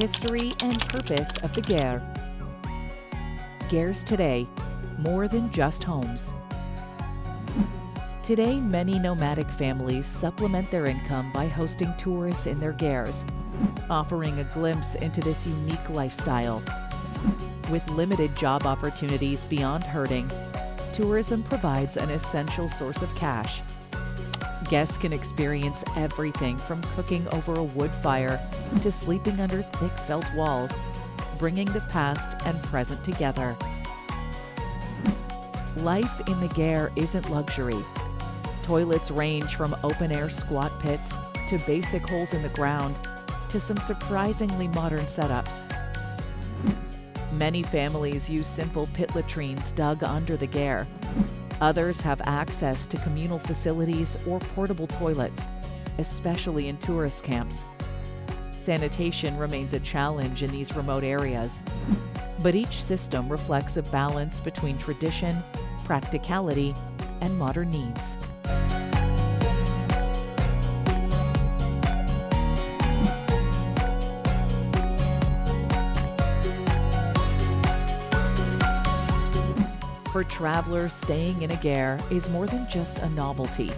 history and purpose of the Ger. Gers today, more than just homes. Today, many nomadic families supplement their income by hosting tourists in their Gers, offering a glimpse into this unique lifestyle. With limited job opportunities beyond herding, tourism provides an essential source of cash. Guests can experience everything from cooking over a wood fire to sleeping under thick felt walls, bringing the past and present together. Life in the Ger isn't luxury. Toilets range from open-air squat pits to basic holes in the ground to some surprisingly modern setups. Many families use simple pit latrines dug under the Ger. Others have access to communal facilities or portable toilets, especially in tourist camps. Sanitation remains a challenge in these remote areas, but each system reflects a balance between tradition, practicality, and modern needs. For travelers, staying in a Ger is more than just a novelty.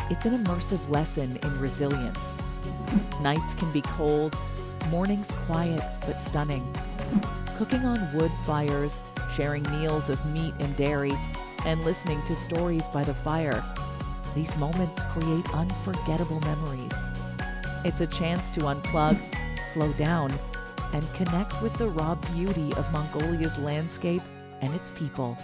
It's an immersive lesson in resilience. Nights can be cold, mornings quiet but stunning. Cooking on wood fires, sharing meals of meat and dairy, and listening to stories by the fire, these moments create unforgettable memories. It's a chance to unplug, slow down, and connect with the raw beauty of Mongolia's landscape and its people.